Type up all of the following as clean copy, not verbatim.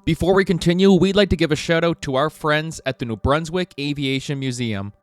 Before we continue, we'd like to give a shout out to our friends at the New Brunswick Aviation Museum.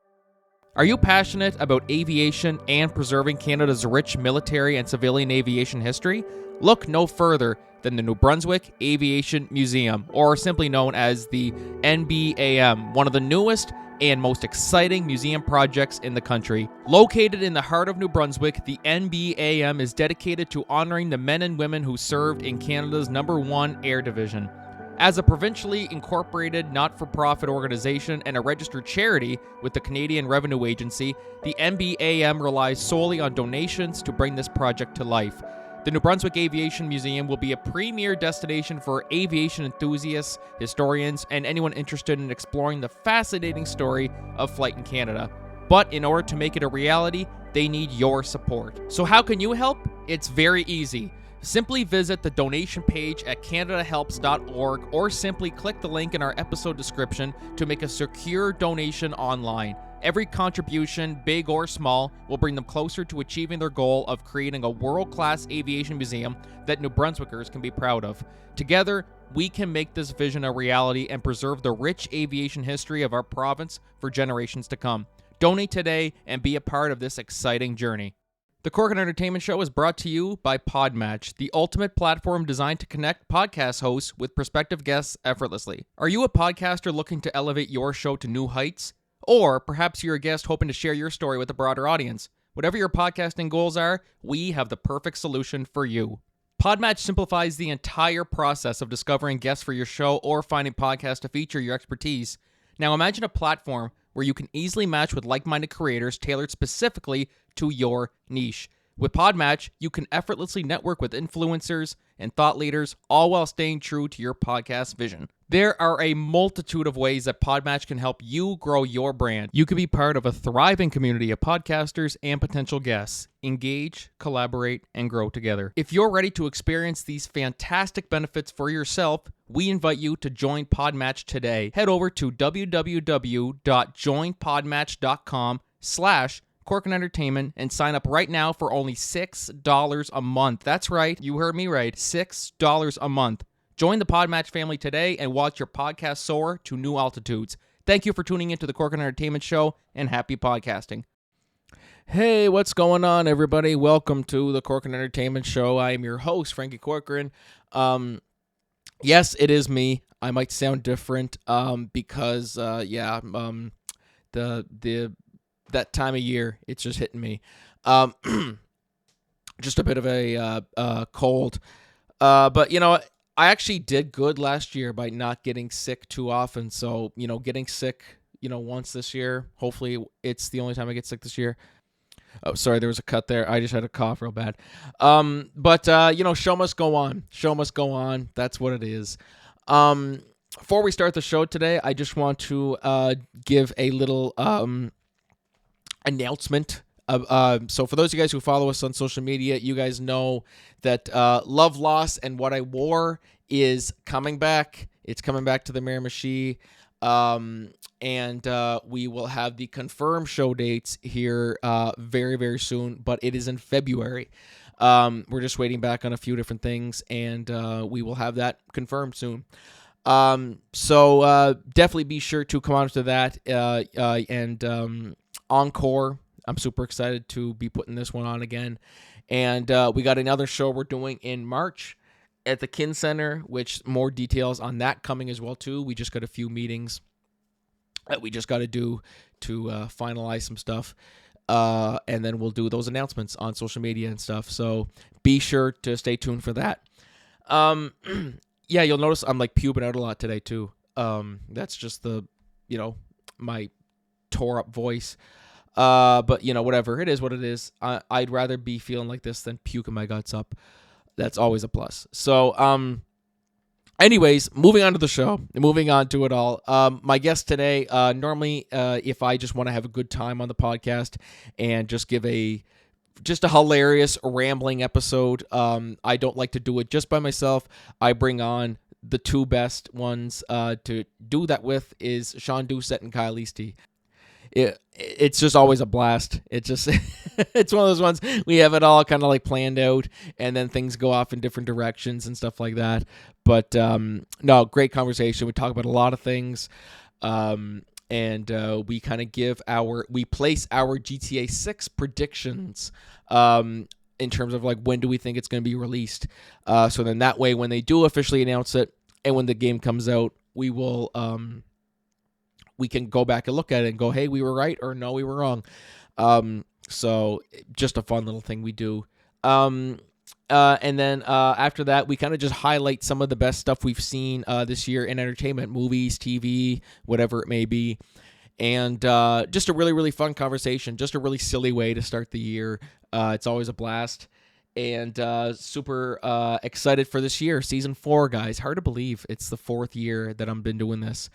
Are you passionate about aviation and preserving Canada's rich military and civilian aviation history? Look no further than the New Brunswick Aviation Museum, or simply known as the NBAM, one of the newest and most exciting museum projects in the country. Located in the heart of New Brunswick, the NBAM is dedicated to honoring the men and women who served in Canada's #1 Air Division. As a provincially incorporated not-for-profit organization and a registered charity with the Canadian Revenue Agency, the NBAM relies solely on donations to bring this project to life. The New Brunswick Aviation Museum will be a premier destination for aviation enthusiasts, historians, and anyone interested in exploring the fascinating story of flight in Canada. But in order to make it a reality, they need your support. So how can you help? It's very easy. Simply visit the donation page at canadahelps.org or simply click the link in our episode description to make a secure donation online. Every contribution, big or small, will bring them closer to achieving their goal of creating a world-class aviation museum that New Brunswickers can be proud of. Together, we can make this vision a reality and preserve the rich aviation history of our province for generations to come. Donate today and be a part of this exciting journey. The Corcoran Entertainment Show is brought to you by Podmatch, the ultimate platform designed to connect podcast hosts with prospective guests effortlessly. Are you a podcaster looking to elevate your show to new heights? Or perhaps you're a guest hoping to share your story with a broader audience. Whatever your podcasting goals are, we have the perfect solution for you. Podmatch simplifies the entire process of discovering guests for your show or finding podcasts to feature your expertise. Now imagine a platform where you can easily match with like-minded creators tailored specifically to your niche. With Podmatch, you can effortlessly network with influencers and thought leaders, all while staying true to your podcast vision. There are a multitude of ways that Podmatch can help you grow your brand. You can be part of a thriving community of podcasters and potential guests. Engage, collaborate, and grow together. If you're ready to experience these fantastic benefits for yourself, we invite you to join Podmatch today. Head over to www.joinpodmatch.com/Corcoran Entertainment and sign up right now for only $6 a month. That's right, you heard me right, $6 a month. Join the Podmatch family today and watch your podcast soar to new altitudes. Thank you for tuning into the Corcoran Entertainment Show, and happy podcasting. Hey, what's going on, everybody? Welcome to the Corcoran Entertainment Show. I am your host, Frankie Corcoran. Yes, it is me. I might sound different because that time of year, it's just hitting me. Just a bit of a cold. But, you know, I actually did good last year by not getting sick too often. So, you know, getting sick, once this year. Hopefully it's the only time I get sick this year. Oh, sorry, there was a cut there. I just had a cough real bad. But show must go on. Show must go on. That's what it is. Before we start the show today, I just want to give a little announcement. So for those of you guys who follow us on social media, you guys know that Love, Loss, and What I Wore is coming back. It's coming back to the Miramichi. And we will have the confirmed show dates here very, very soon, but it is in February. We're just waiting back on a few different things, and we will have that confirmed soon. So definitely be sure to come on to that. And Encore, I'm super excited to be putting this one on again. And we got another show we're doing in March at the Kin Center, which more details on that coming as well, too. We just got a few meetings that we just got to do to finalize some stuff. And then we'll do those announcements on social media and stuff. So be sure to stay tuned for that. Yeah, you'll notice I'm like pubing out a lot today, too. That's just my tore up voice. But, whatever. It is what it is. I'd rather be feeling like this than puking my guts up. That's always a plus. So, anyways, moving on to the show. Moving on to it all. My guest today, normally, if I just want to have a good time on the podcast and just give a hilarious, rambling episode, I don't like to do it just by myself. I bring on the two best ones to do that with is Shawn Doucet and Esty. It's just always a blast. It's just it's one of those ones we have it all kind of like planned out, and then things go off in different directions and stuff like that. But no, great conversation. We talk about a lot of things. And we kind of we place our GTA 6 predictions in terms of like when do we think it's going to be released. So then that way, when they do officially announce it and when the game comes out, we will we can go back and look at it and go, hey, we were right, or no, we were wrong. So just a fun little thing we do. And then after that, we kind of just highlight some of the best stuff we've seen this year in entertainment, movies, TV, whatever it may be. And just a really, really fun conversation, just a really silly way to start the year. It's always a blast. And super excited for this year, season 4, guys. Hard to believe it's the 4th year that I've been doing this.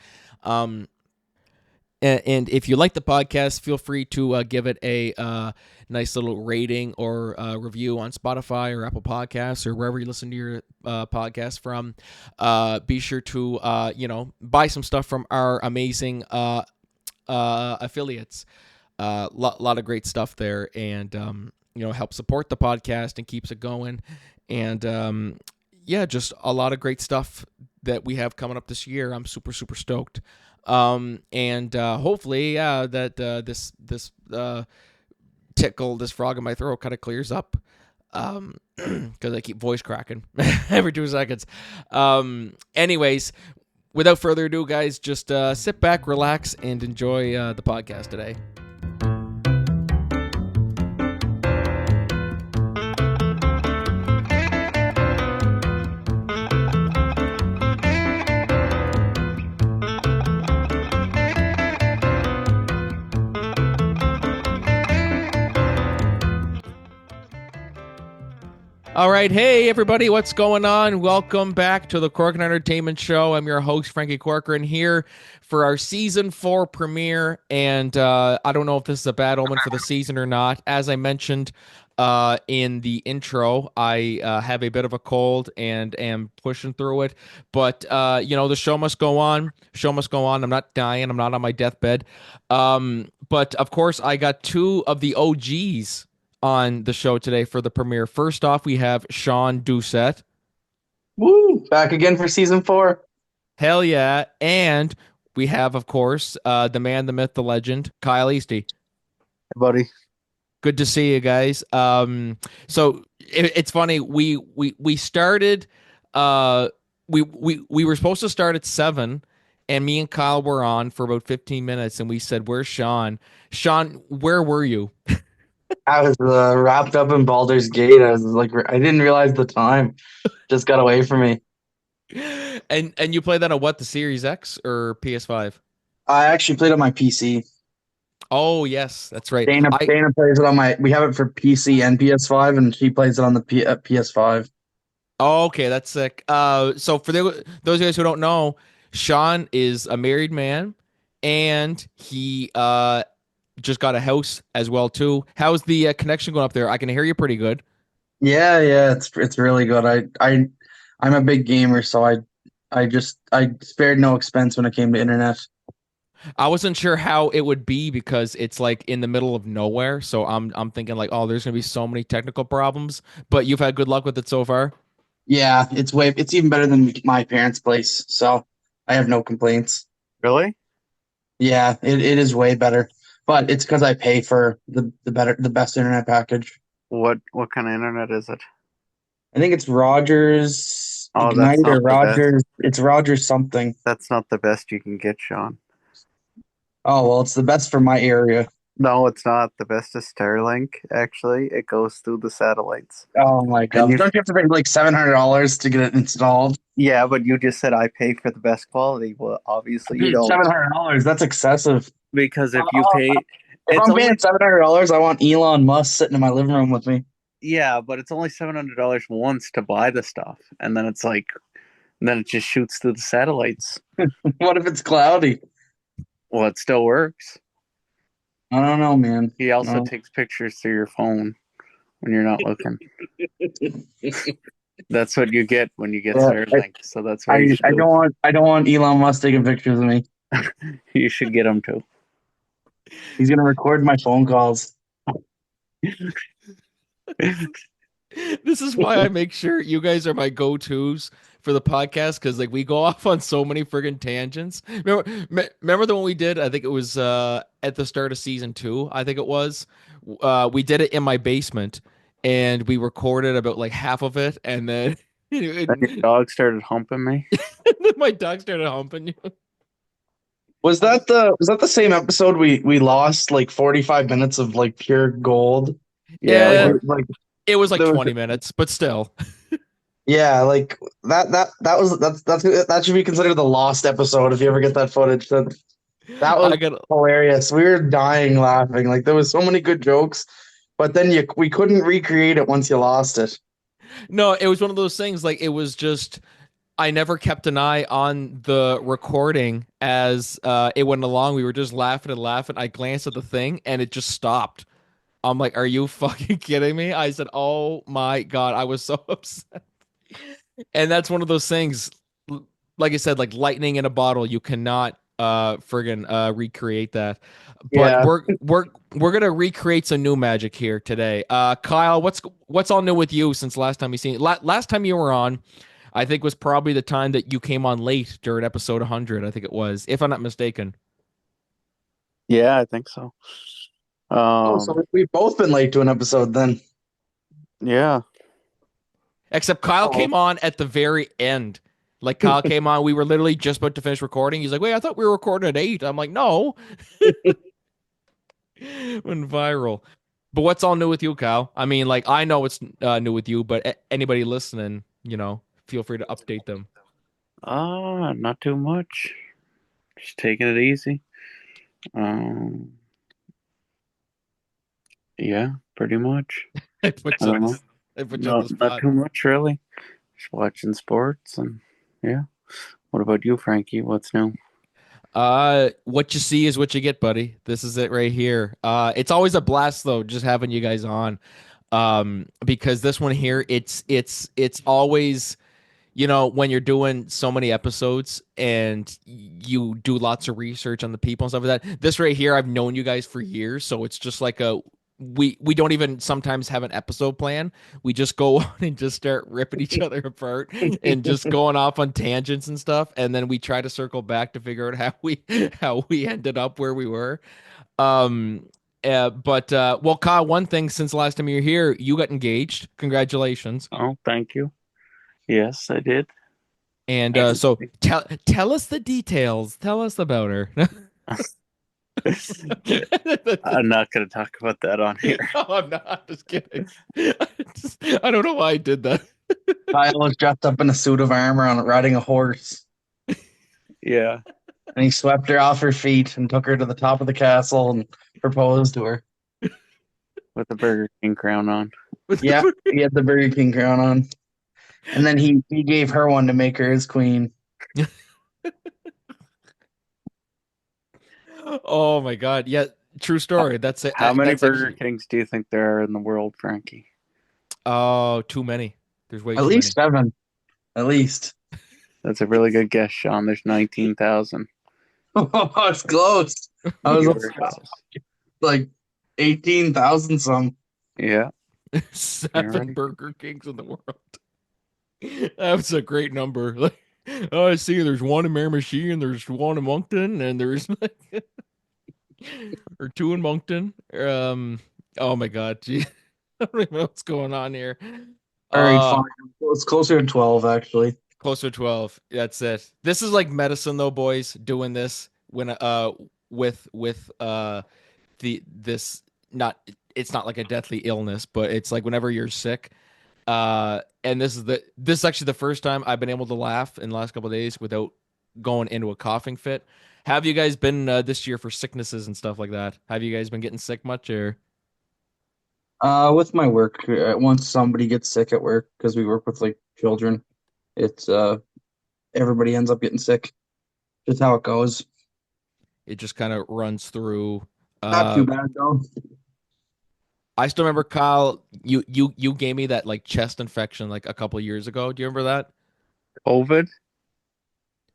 And if you like the podcast, feel free to give it a nice little rating or review on Spotify or Apple Podcasts or wherever you listen to your podcast from. Be sure to buy some stuff from our amazing affiliates. Lot of great stuff there, and help support the podcast and keeps it going. And just a lot of great stuff that we have coming up this year. I'm super, super stoked. And hopefully that this tickle, this frog in my throat kind of clears up, because I keep voice cracking every 2 seconds. Anyways, without further ado, guys, just sit back, relax, and enjoy the podcast today. All right, hey everybody, what's going on? Welcome back to the Corcoran Entertainment Show. I'm your host, Frankie Corcoran, here for our Season 4 premiere, and I don't know if this is a bad omen for the season or not. As I mentioned in the intro, I have a bit of a cold and am pushing through it, but the show must go on. Show must go on. I'm not dying. I'm not on my deathbed. But of course, I got 2 of the OGs on the show today for the premiere. First off, we have Shawn Doucet. Woo! Back again for season 4. Hell yeah. And we have, of course, the man, the myth, the legend, Kyle Esty. Hey, buddy. Good to see you guys. So it's funny. We started. We were supposed to start at 7, and me and Kyle were on for about 15 minutes, and we said, "Where's Shawn? Shawn, where were you?" I was wrapped up in Baldur's Gate. I was like, I didn't realize the time just got away from me. And you play that on what, the Series X or PS5? I actually played on my PC. Oh yes, that's right. Dana plays it on my. We have it for PC and PS5, and she plays it on the PS5. Oh, okay, that's sick. So for those of you guys who don't know, Shawn is a married man, and he just got a house as well too. How's the connection going up there? I can hear you pretty good. Yeah, it's really good. I'm a big gamer, so I spared no expense when it came to internet. I wasn't sure how it would be because it's like in the middle of nowhere. So I'm thinking like, oh, there's gonna be so many technical problems. But you've had good luck with it so far. Yeah, it's even better than my parents' place, so I have no complaints. Really? Yeah, it is way better. But it's because I pay for the best internet package. What kind of internet is it? I think it's Rogers Oh, that's Ignite not or the best. Rogers. It's Rogers something. That's not the best you can get, Shawn. Oh well, it's the best for my area. No, it's not. The best is Starlink, actually. It goes through the satellites. Oh my god! And Don't you have to pay like $700 to get it installed? yeah, but you just said I pay for the best quality. Well, obviously you Dude, don't. $700. That's excessive. Because if you pay, If I'm paying $700, I want Elon Musk sitting in my living room with me. yeah, but it's only $700 once to buy the stuff, and then it's like, then it just shoots through the satellites. What if it's cloudy? Well, it still works. I don't know, man. He also takes pictures through your phone when you're not looking. That's what you get when you get Starlink. So that's what I don't want Elon Musk taking pictures of me. You should get him too. He's gonna record my phone calls. This is why I make sure you guys are my go-tos for the podcast because like we go off on so many friggin' tangents. Remember the one we did? I think it was at the start of season 2. I think it was. We did it in my basement, and we recorded about like half of it, and then Then your dog started humping me. my dog started humping you. Was that the same episode we lost like 45 minutes of like pure gold? Yeah, Yeah. Like It was like there was 20 minutes, but still. yeah, like that should be considered the lost episode if you ever get that footage. That was I got hilarious. We were dying laughing. Like there was so many good jokes, but then we couldn't recreate it once you lost it. no, it was one of those things like it was just I never kept an eye on the recording as it went along. We were just laughing and laughing. I glanced at the thing and it just stopped. I'm like, are you fucking kidding me? I said, oh my God. I was so upset. And that's one of those things, like I said, like lightning in a bottle. You cannot friggin' recreate that. But Yeah. we're gonna recreate some new magic here today. Kyle, what's all new with you since last time you seen it? Last time you were on, I think was probably the time that you came on late during episode 100. I think it was, if I'm not mistaken. yeah, I think so. Oh, so we've both been late to an episode then. Yeah, Except Kyle Oh. came on at the very end. Like Kyle came on, we were literally just about to finish recording. He's like, "Wait, I thought we were recording at 8." I'm like, "No." Went viral. But what's all new with you, Kyle? I mean, like I know it's new with you, but anybody listening, feel free to update them. not too much. Just taking it easy. Yeah, pretty much. I put I you don't on know. this. I put you on the Not spot. too much, really. Just watching sports and yeah. What about you, Frankie? What's new? What you see is what you get, buddy. This is it right here. It's always a blast though, just having you guys on. Because this one here, it's always, when you're doing so many episodes and you do lots of research on the people and stuff like that. This right here, I've known you guys for years, so it's just like we don't even sometimes have an episode plan. We just go on and just start ripping each other apart and just going off on tangents and stuff, and then we try to circle back to figure out how we ended up where we were. Well, Kyle, one thing since the last time you were here, you got engaged. Congratulations. Oh, thank you. Yes, I did. And so tell us the details. Tell us about her. I'm not going to talk about that on here. No, I'm not. Just kidding. I don't know why I did that. Kyle was dressed up in a suit of armor on riding a horse, Yeah. and he swept her off her feet and took her to the top of the castle and proposed to her. With the Burger King crown on. Yeah, he had the Burger King crown on, and then he gave her one to make her his queen. Oh my God. Yeah, true story. That's it. How many That's Burger actually- Kings do you think there are in the world, Frankie? Oh, too many. There's way At too least 7. At least. That's a really good guess, Sean. There's 19,000. Oh, it's close. I was You were close. like 18,000 some. Yeah. many. 7 right. Burger Kings in the world. That's a great number. Like, oh, I see. There's one in Miramichi, and there's one in Moncton, and there's or 2 in Moncton. Oh my God, gee, I don't even know what's going on here. All right, fine. It's closer to 12, actually. Closer to 12. That's it. This is like medicine, though, boys. Doing this when with this not it's not like a deathly illness, but it's like whenever you're sick. And this is actually the first time I've been able to laugh in the last couple of days without going into a coughing fit. Have you guys been this year for sicknesses and stuff like that? Have you guys been getting sick much or? With my work, once somebody gets sick at work, because we work with like children, it's everybody ends up getting sick. Just how it goes. It just kind of runs through. Not too bad though. I still remember Kyle. You gave me that like chest infection like a couple of years ago. Do you remember that? COVID?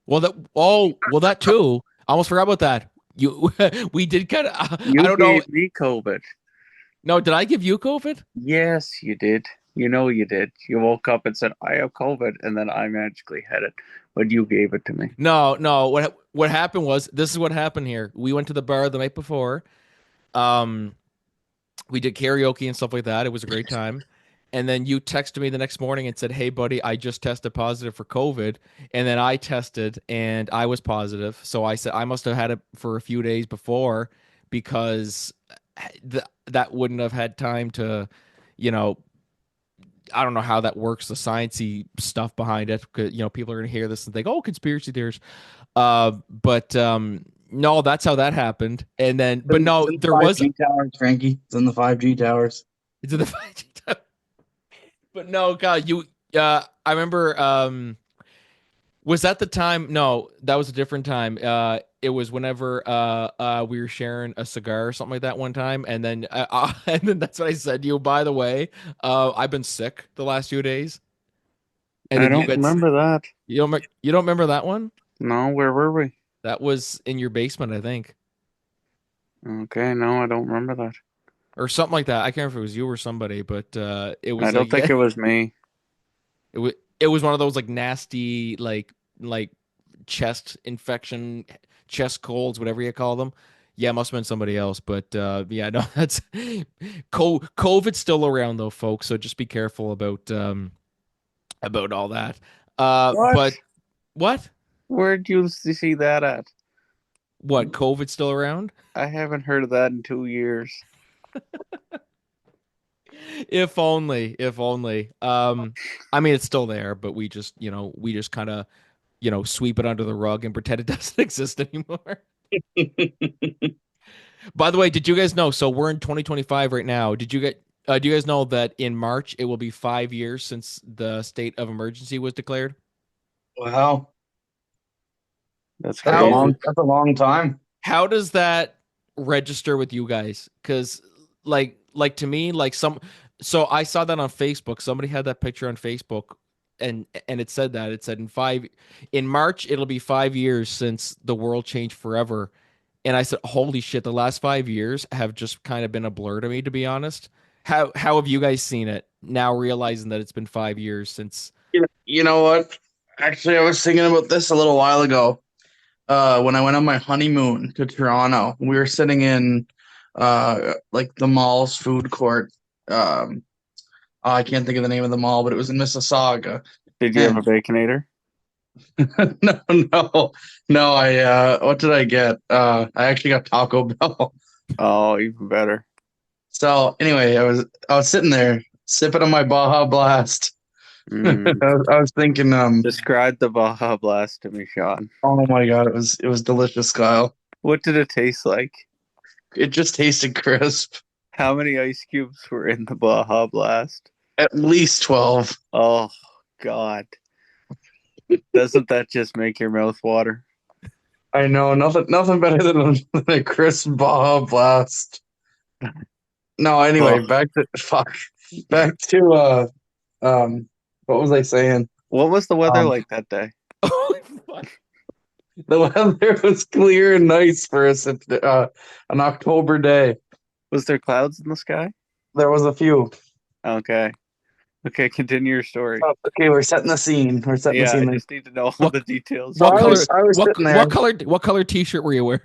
Well, that too. I almost forgot about that. We did kind of. You I don't know. gave me COVID. No, did I give you COVID? Yes, you did. You know you did. You woke up and said, I have COVID, and then I magically had it, but you gave it to me. No. What happened was this is what happened here. We went to the bar the night before. Um, we did karaoke and stuff like that. It was a great time. And then you texted me the next morning and said, "Hey, buddy, I just tested positive for COVID." And then I tested and I was positive. So I said I must have had it for a few days before because that wouldn't have had time to, you know, I don't know how that works, the sciencey stuff behind it. Because, people are going to hear this and think, "Oh, conspiracy theories." But no, that's how that happened. And then, but It's no, in the there was 5G towers, Frankie. It's in the 5G towers. it's in the 5G. But no, God, I remember. Was that the time? No, that was a different time. It was whenever we were sharing a cigar or something like that one time, and then and then that's what I said to you. By the way, I've been sick the last few days, and I then you don't got remember that. you don't remember that one? No, where were we? That was in your basement, I think, Okay, no, I don't remember that. or something like that. I can't remember if it was you or somebody, but it I was don't like think it was me. it was one of those like nasty like chest infection, chest colds, whatever you call them. Yeah, it must have been somebody else, but yeah, no, that's COVID's still around though, folks. So just be careful about all that. What? But what? Where'd you see that at? What? COVID's still around? I haven't heard of that in 2 years. If only, if only. I mean, it's still there, but we just kind of, sweep it under the rug and pretend it doesn't exist anymore. By the way, did you guys know? So we're in 2025 right now. Do you guys know that in March it will be 5 years since the state of emergency was declared? Wow, That's that's a How crazy. long time. how does that register with you guys? Because like to me, so I saw that on Facebook. Somebody had that picture on Facebook, and it said that it said in March it'll be 5 years since the world changed forever. And I said, "Holy shit! The last 5 years have just kind of been a blur to me, to be honest." How have you guys seen it now, realizing that it's been 5 years since? You know what? Actually, I was thinking about this a little while ago. When I went on my honeymoon to Toronto, we were sitting in like the mall's food court. Um, I can't think of the name of the mall, but it was in Mississauga. Did you have a And baconator? no. What did I get? I actually got Taco Bell. Oh, even better. So anyway, I was sitting there sipping on my Baja Blast. I Mm. was thinking, Describe the Baja Blast to me, Sean. oh my God, it was delicious, Kyle. What did it taste like? It just tasted crisp. How many ice cubes were in the Baja Blast? At least 12. Oh, God. Doesn't that just make your mouth water? I know, nothing better than a crisp Baja Blast. No, anyway, Oh. back to what was I saying? What was the weather Um, like that day? Oh, fuck. the weather was clear and nice for an October day. Was there clouds in the sky? There was a few. Okay. Okay, continue your story. Oh, okay, we're setting the scene. We're setting the Yeah, I scene. just need to know all What- the details. So What I color? was sitting there. What color T-shirt were you wearing?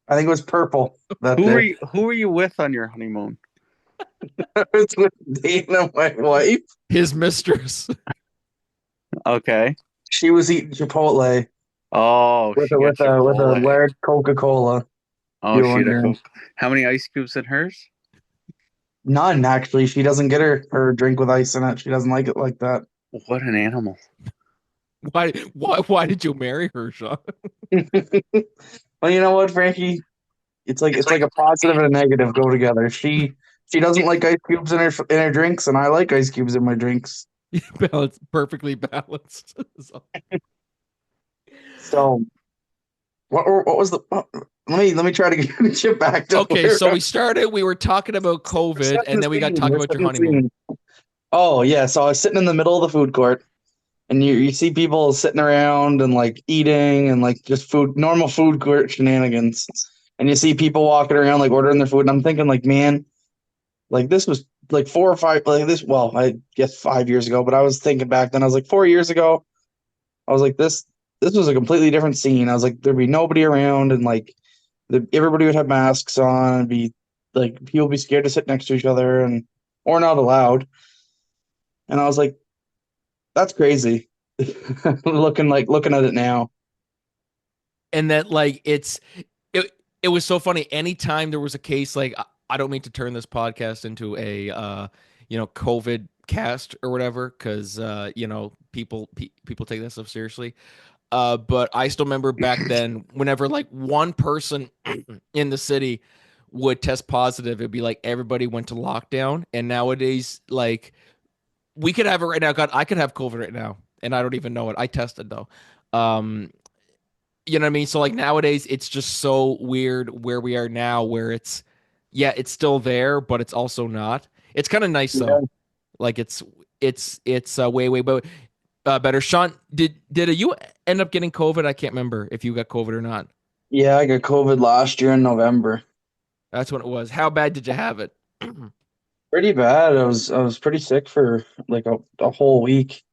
I think it was purple that Who day. were you with on your honeymoon? I was with Dana, my wife. His mistress. Okay. She was eating Chipotle Oh, with she a got with a with a Chipotle. large Coca-Cola. Oh, You she had a wondering? Coke. How many ice cubes in hers? None, actually. She doesn't get her drink with ice in it. She doesn't like it like that. What an animal. Why did you marry her, Sean? Well, you know what, Frankie? It's like a positive and a negative go together. She doesn't like ice cubes in her drinks, and I like ice cubes in my drinks. Perfectly balanced. So what was the? Let me try to get you back to Okay, so we were talking about COVID, and then we got talking about your honeymoon. Oh yeah, so I was sitting in the middle of the food court, and you see people sitting around and like eating and like just normal food court shenanigans, and you see people walking around like ordering their food, and I'm thinking like, man, like this was like 4 or 5 like this. Well, I guess 5 years ago, but I was thinking back then. I was like 4 years ago. I was like this was a completely different scene. I was like there'd be nobody around, and like everybody would have masks on, and be like people would be scared to sit next to each other and or not allowed. And I was like, that's crazy. Looking at it now. And that like it it was so funny. Anytime there was a case, like I don't mean to turn this podcast into a COVID cast or whatever, because people take that stuff seriously. But I still remember back then, whenever like one person in the city would test positive, it'd be like everybody went to lockdown. And nowadays, like we could have it right now. God, I could have COVID right now, and I don't even know it. I tested though. Um, you know what I mean? So like nowadays, it's just so weird where we are now, where yeah, it's still there, but it's also not. It's kind of nice though. Yeah. Like it's way better. Sean, did you end up getting COVID? I can't remember if you got COVID or not. Yeah, I got COVID last year in November. That's what it was. How bad did you have it? Pretty bad. I was pretty sick for like a whole week.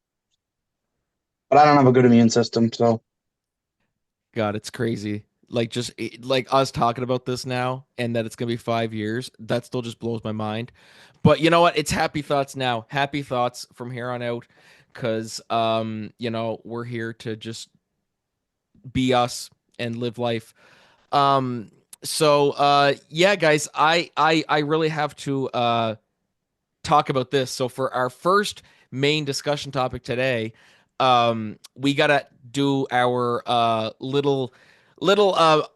But I don't have a good immune system, so God, it's crazy. Like like us talking about this now and that it's gonna be 5 years, that still just blows my mind. But you know what? It's happy thoughts now. Happy thoughts from here on out, because we're here to just be us and live life. Um, so yeah, guys, I really have to talk about this. So for our first main discussion topic today, we gotta do our little what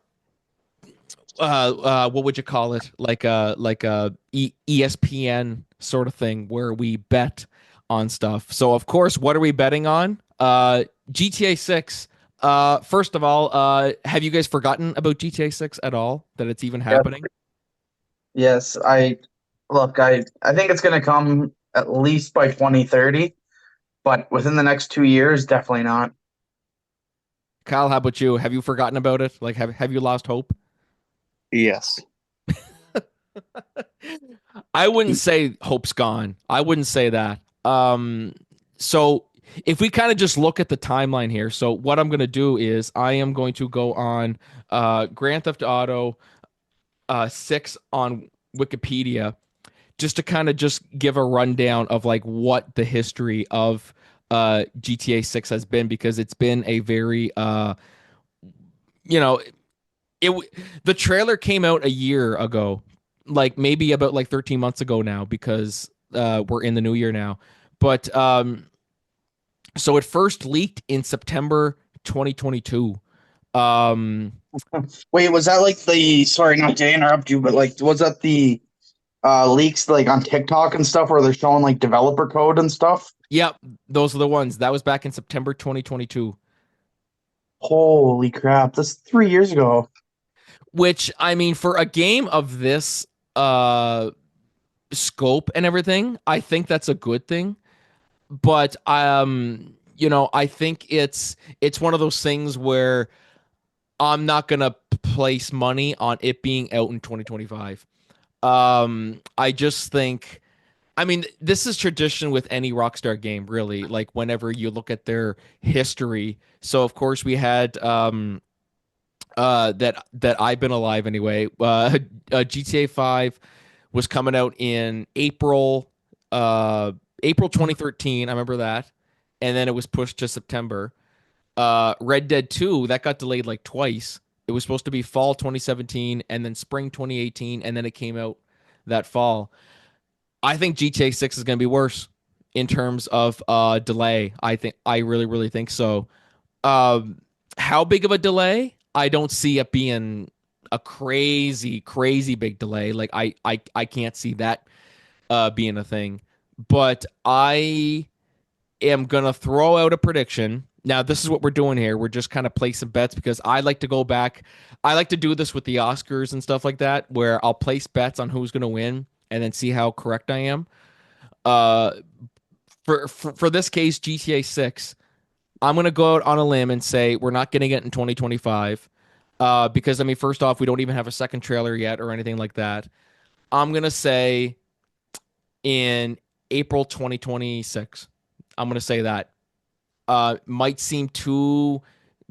would you call it? Like a ESPN sort of thing where we bet on stuff. So of course, what are we betting on? GTA 6. First of all, have you guys forgotten about GTA 6 at all? That it's even yeah. happening? Yes, I think it's gonna come at least by 2030, but within the next 2 years, definitely not. Kyle, how about you? Have you forgotten about it? Like have you lost hope? Yes. I wouldn't say hope's gone. I wouldn't say that. So if we kind of just look at the timeline here, so what I'm going to do is I am going to go on Grand Theft Auto 6 on Wikipedia just to kind of just give a rundown of like what the history of GTA 6 has been, because it's been a very you know it the trailer came out a year ago, like maybe about like 13 months ago now, because we're in the new year now. But so it first leaked in September 2022. um Wait, was that like the sorry not to interrupt you, but like was that the leaks like on TikTok and stuff where they're showing like developer code and stuff? yep, those are the ones. That was back in September 2022, Holy crap, that's 3 years ago. which I mean, for a game of this uh scope and everything, I think that's a good thing. But I think it's one of those things where I'm not gonna place money on it being out in 2025. I just think, I mean, this is tradition with any Rockstar game, really. Like whenever you look at their history. So of course we had that I've been alive anyway. GTA 5 was coming out in April 2013. I remember that, and then it was pushed to September. Red Dead 2, that got delayed like twice. It was supposed to be fall 2017 and then spring 2018, and then it came out that fall. I think GTA 6 is going to be worse in terms of delay. I really really think so. How big of a delay? I don't see it being a crazy big delay. Like I can't see that being a thing. But I am gonna throw out a prediction. Now, this is what we're doing here. We're just kind of placing bets because I like to go back. I like to do this with the Oscars and stuff like that, where I'll place bets on who's gonna win and then see how correct I am. Uh, for this case, GTA 6, I'm gonna go out on a limb and say we're not getting it in 2025. Because I mean, first off, we don't even have a second trailer yet or anything like that. I'm gonna say in April 2026. I'm gonna say that. Might seem too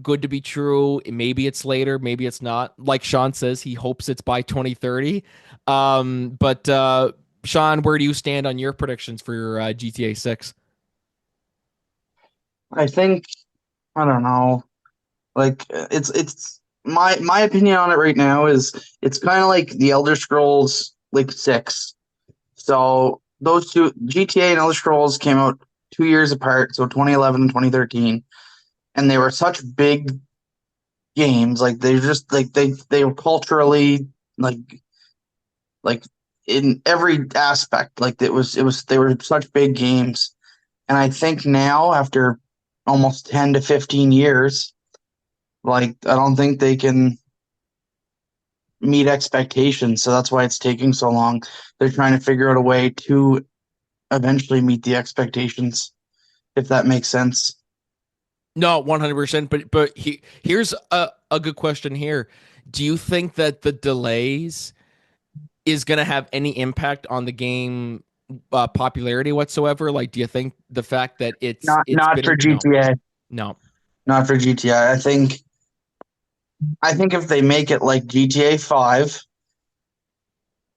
good to be true. Maybe it's later, maybe it's not. Like Sean says, he hopes it's by 2030. But Sean, where do you stand on your predictions for your GTA 6? I think I don't know. Like it's my opinion on it right now is it's kind of like the Elder Scrolls like 6. So those two GTA and Elder Scrolls came out 2 years apart, so 2011 and 2013, and they were such big games. Like they just like they were culturally like like in every aspect. Like it was they were such big games, and I think now after almost 10 to 15 years, like I don't think they can meet expectations. So that's why it's taking so long. They're trying to figure out a way to eventually meet the expectations, if that makes sense. No, 100%. But here's a good question here. Do you think that the delays is going to have any impact on the game popularity whatsoever? Like, do you think the fact that Not it's not been for no, GTA. no. Not for GTA. I think if they make it like GTA 5,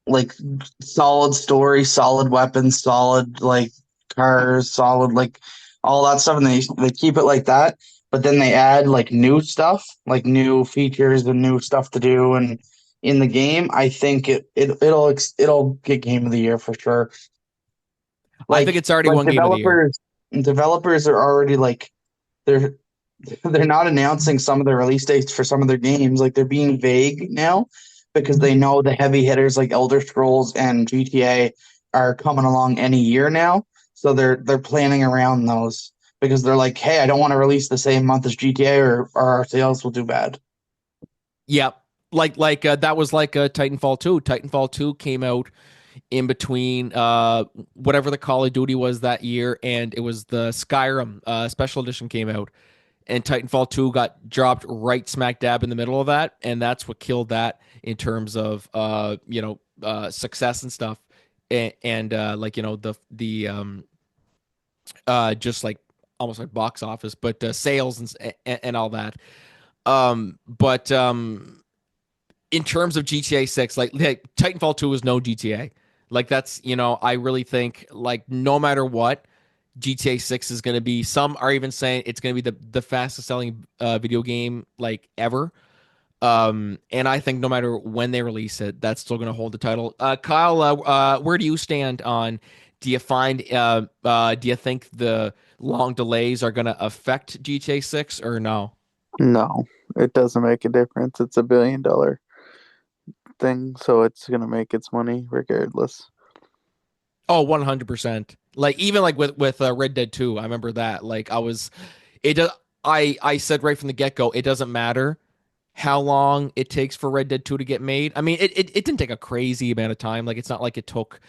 like solid story, solid weapons, solid like cars, solid like all that stuff, and they keep it like that, but then they add like new stuff, like new features and new stuff to do and in the game, I think it'll get game of the year for sure. I think Like it's already like one game of the year. developers are already like they're they're not announcing some of the release dates for some of their games. Like they're being vague now because they know the heavy hitters like Elder Scrolls and GTA are coming along any year now. So they're planning around those because they're like, hey, I don't want to release the same month as GTA or our sales will do bad. Yeah. Like that was like Titanfall 2. Titanfall 2 came out in between whatever the Call of Duty was that year, and it was the Skyrim special edition came out, and Titanfall 2 got dropped right smack dab in the middle of that, and that's what killed that in terms of success and stuff, and like just like almost like box office, but sales and all that. But in terms of GTA 6, like Titanfall 2 is no GTA. Like that's, I really think like no matter what, GTA 6 is going to be, some are even saying it's going to be the fastest selling video game like ever. And I think no matter when they release it, that's still going to hold the title. Kyle, where do you stand on, do you think the long delays are going to affect GTA 6 or no? No, it doesn't make a difference. It's $1 billion thing, so it's gonna make its money regardless. Oh, 100%. Like even like with Red Dead 2, I remember that. Like it does. I said right from the get go, it doesn't matter how long it takes for Red Dead 2 to get made. I mean, it didn't take a crazy amount of time. Like it's not like it took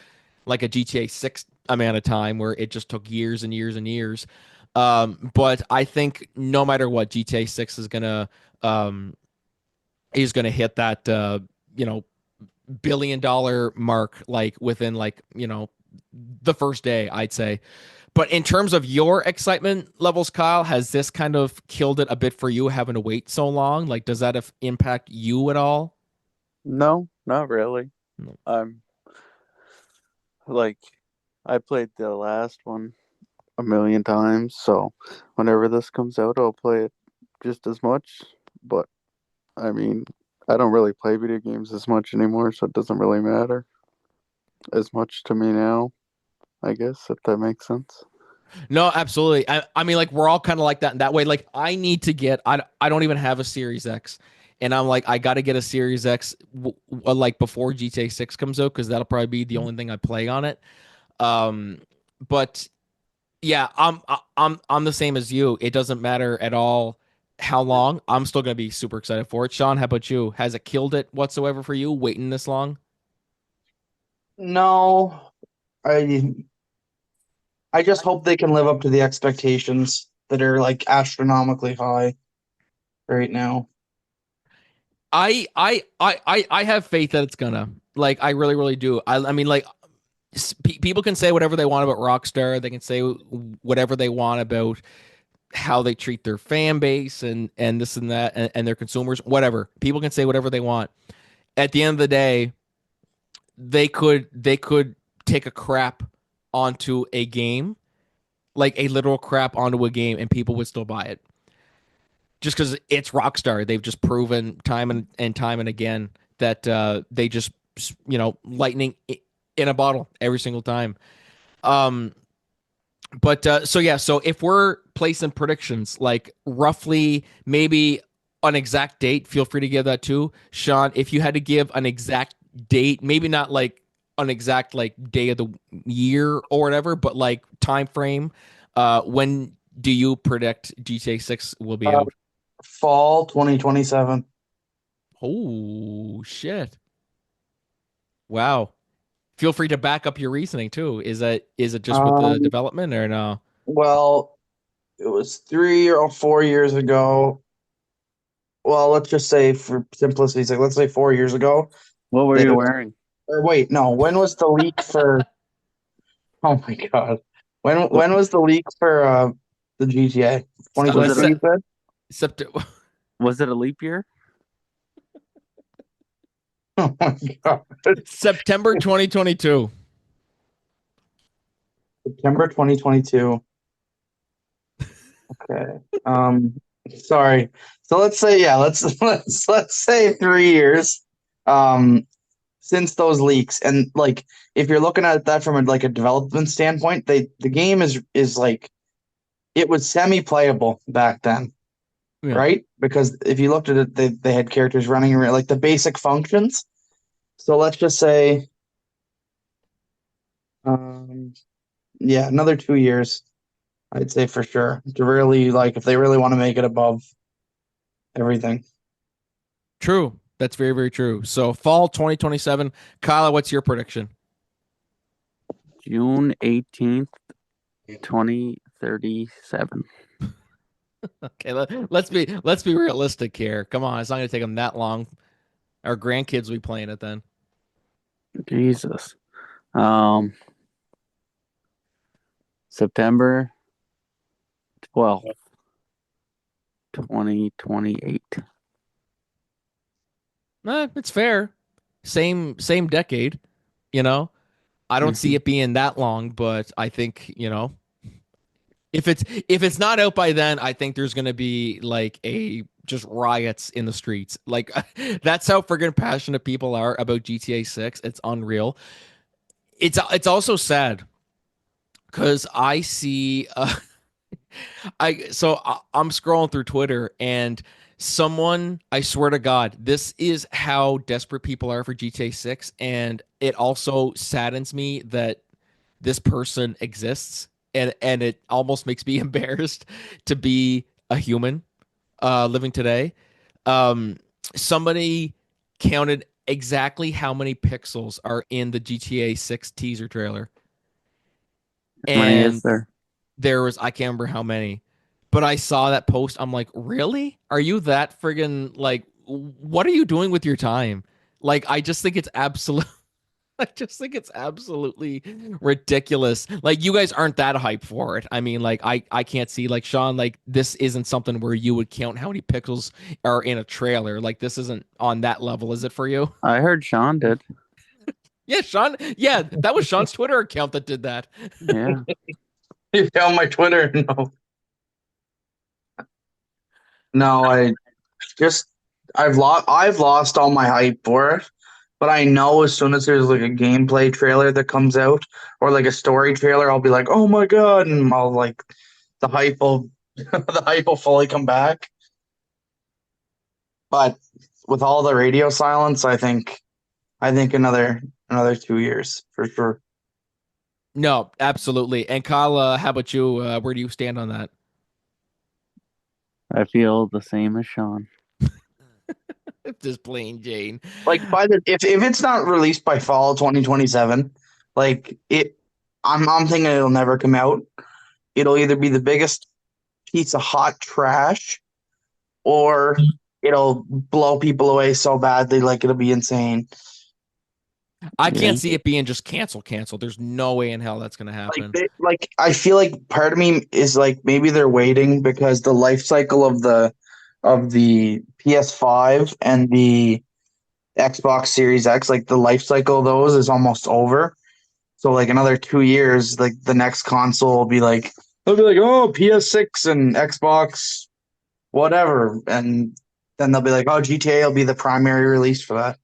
like a GTA 6 amount of time where it just took years and years and years. But I think no matter what, GTA 6 um is gonna hit that you know $1 billion mark like within like the first day, I'd say. But in terms of your excitement levels, Kyle, has this kind of killed it a bit for you having to wait so long? Like, does that impact you at all? No, not really. No. I'm like, I played the last one a million times, so whenever this comes out, I'll play it just as much. But I mean, I don't really play video games as much anymore, so it doesn't really matter as much to me now, I guess, if that makes sense. No, absolutely. I mean, like we're all kind of like that in that way. Like I need to get. I don't even have a Series X, and I'm like I got to get a Series X like before GTA 6 comes out because that'll probably be the only thing I play on it. But yeah, I'm the same as you. It doesn't matter at all how long. I'm still gonna be super excited for it. Sean, how about you? Has it killed it whatsoever for you waiting this long? No, I I just hope they can live up to the expectations that are like astronomically high right now. I have faith that it's gonna. Like I really really do. I mean like people can say whatever they want about Rockstar. They can say whatever they want about how they treat their fan base and this and that and their consumers. Whatever, people can say whatever they want. At the end of the day, they could take a crap onto a game, like a literal crap onto a game, and people would still buy it just because it's Rockstar. They've just proven time and again that they just lightning in a bottle every single time. Um, but so yeah, so if we're placing predictions, like roughly maybe an exact date, feel free to give that too, Sean. If you had to give an exact date, maybe not like an exact like day of the year or whatever, but like time frame, when do you predict GTA 6 will be Uh, out? Fall 2027. Oh shit! Wow. Feel free to back up your reasoning too. Is it just with the Um, development or no? well, it was 3 or 4 years ago. Well, let's just say for simplicity's sake, let's say 4 years ago. What were They, you wearing? or wait, no, when was the leak for? Oh my God, when was the leak for the GTA Was it 2022? a You said. September was it a leap year? Oh my God, September 2022. September 2022. Okay. Sorry. So let's say yeah, let's say 3 years. Um, since those leaks, and like if you're looking at that from like a development standpoint, the game is like it was semi-playable back then, Yeah. right? Because if you looked at it, they had characters running around like the basic functions. So let's just say, um, yeah, another 2 years, I'd say for sure to really like if they really want to make it above everything. True. That's very, very true. So fall 2027. Kyla, what's your prediction? June 18th, 2037. Okay, let's be realistic here. Come on, it's not gonna take them that long. Our grandkids will be playing it then. Jesus. Um, September 12th, 2028. It's fair. Same decade, you know. I don't see Mhm. it being that long, but I think, if it's not out by then, I think there's gonna be like a just riots in the streets. Like that's how friggin' passionate people are about GTA 6. It's unreal. It's also sad because I see I'm scrolling through Twitter and someone, I swear to God, this is how desperate people are for GTA 6, and it also saddens me that this person exists, and it almost makes me embarrassed to be a human living today. Um, Somebody counted exactly how many pixels are in the GTA 6 teaser trailer, How many is and there? there was I can't remember how many, but I saw that post. I'm like, really? Are you that friggin' like? What are you doing with your time? Like, I just think it's absolute. I just think it's absolutely ridiculous. Like, you guys aren't that hyped for it. I mean, like, I can't see like Sean. Like, this isn't something where you would count how many pixels are in a trailer. Like, this isn't on that level, is it for you? I heard Sean did. Yeah, Sean. Yeah, that was Sean's Twitter account that did that. Yeah. You found my Twitter. No, no, I just I've lost all my hype for it. But I know as soon as there's like a gameplay trailer that comes out or like a story trailer, I'll be like, "Oh my God!" and I'll like the hype will the hype will fully come back. But with all the radio silence, I think another 2 years for sure. No, absolutely. And Kyle, how about you? Where do you stand on that? I feel the same as Sean. Just plain Jane. Like by the if it's not released by fall 2027, like I'm thinking it'll never come out. It'll either be the biggest piece of hot trash or it'll blow people away so badly like it'll be insane. I Yeah. can't see it being just cancel. There's no way in hell that's gonna happen. Like I feel like part of me is like maybe they're waiting because the life cycle of the PS5 and the Xbox Series X, like the life cycle of those is almost over. So like another 2 years, like the next console will be like they'll be like, oh, PS6 and Xbox, whatever, and then they'll be like, oh, GTA will be the primary release for that.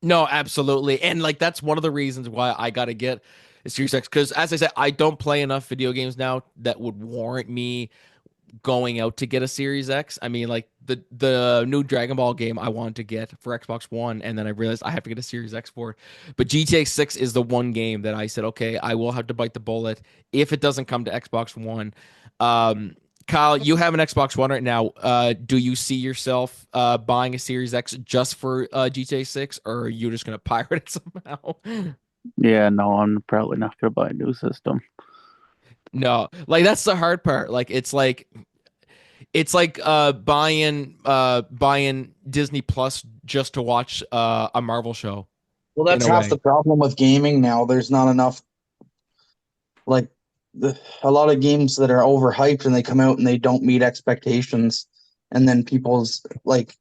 No, absolutely. And like that's one of the reasons why I gotta get a Series X. Because as I said, I don't play enough video games now that would warrant me going out to get a Series X. I mean, like the new Dragon Ball game I wanted to get for Xbox One, and then I realized I have to get a Series X for it. But GTA 6 is the one game that I said, okay, I will have to bite the bullet if it doesn't come to Xbox One. Um, Kyle, you have an Xbox One right now. Do you see yourself buying a Series X just for GTA 6, or are you just gonna pirate it somehow? Yeah, no, I'm probably not gonna buy a new system. No, like that's the hard part. Like it's like buying Disney Plus just to watch a Marvel show Well, in that's a half way. the problem with gaming now. There's not enough like a lot of games that are overhyped and they come out and they don't meet expectations, and then people's like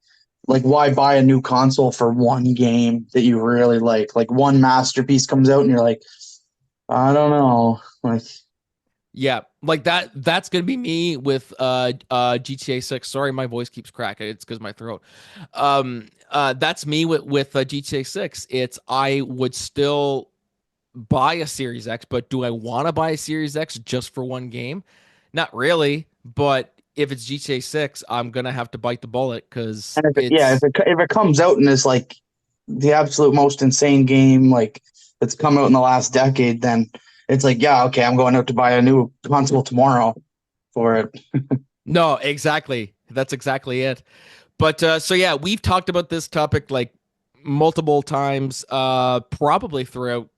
why buy a new console for one game that you really like one masterpiece comes out and you're like, I don't know, like Yeah, like that's gonna be me with GTA 6. Sorry, my voice keeps cracking. It's because my throat. That's me with GTA 6. It's I would still buy a Series X, but do I want to buy a Series X just for one game? Not really, but if it's GTA 6, I'm gonna have to bite the bullet because and it's if it comes out and is like the absolute most insane game like that's come out in the last decade, then it's like, yeah, okay, I'm going out to buy a new console tomorrow for it. no, exactly. That's exactly it. But so yeah, we've talked about this topic like multiple times, probably throughout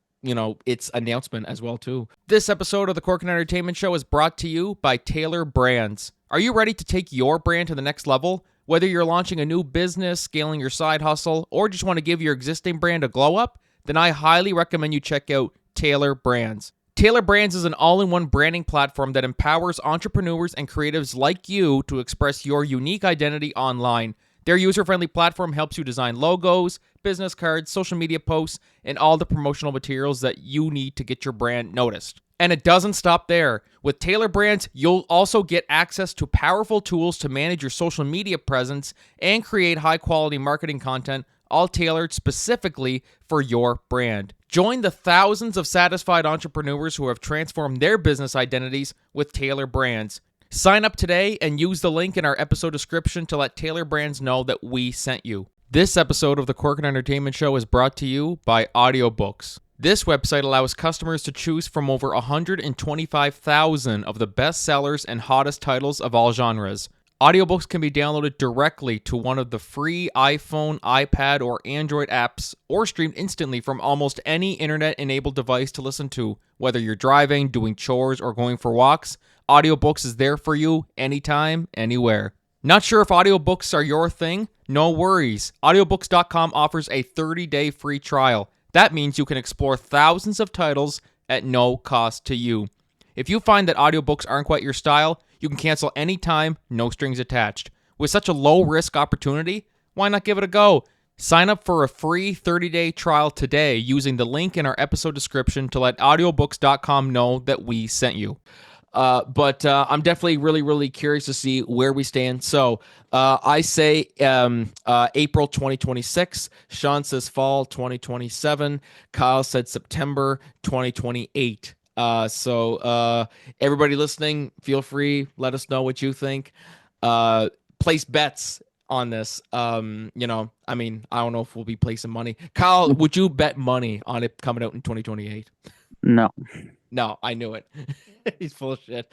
its announcement as well too. This episode of the Cork and Entertainment Show is brought to you by Taylor Brands. Are you ready to take your brand to the next level? Whether you're launching a new business, scaling your side hustle, or just want to give your existing brand a glow up, then I highly recommend you check out Taylor Brands. Taylor Brands is an all-in-one branding platform that empowers entrepreneurs and creatives like you to express your unique identity online. Their user-friendly platform helps you design logos, business cards, social media posts, and all the promotional materials that you need to get your brand noticed. And it doesn't stop there. With Taylor Brands, you'll also get access to powerful tools to manage your social media presence and create high-quality marketing content, all tailored specifically for your brand. Join the thousands of satisfied entrepreneurs who have transformed their business identities with Taylor Brands. Sign up today and use the link in our episode description to let Taylor Brands know that we sent you. This episode of the Cork and Entertainment Show is brought to you by Audiobooks. This website allows customers to choose from over 125,000 of the best sellers and hottest titles of all genres. Audiobooks can be downloaded directly to one of the free iPhone, iPad, or Android apps, or streamed instantly from almost any internet-enabled device to listen to. Whether you're driving, doing chores, or going for walks, Audiobooks is there for you anytime, anywhere. Not sure if audiobooks are your thing? No worries. Audiobooks.com offers a 30-day free trial. That means you can explore thousands of titles at no cost to you. If you find that audiobooks aren't quite your style, you can cancel anytime, no strings attached. With such a low-risk opportunity, why not give it a go? Sign up for a free 30-day trial today using the link in our episode description to let audiobooks.com know that we sent you. But I'm definitely really, really curious to see where we stand. So I say April 2026. Shawn says fall 2027. Kyle said September 2028. So everybody listening, feel free. Let us know what you think. Place bets on this. I mean, I don't know if we'll be placing money. Kyle, would you bet money on it coming out in 2028? No. No, I knew it. He's full of shit.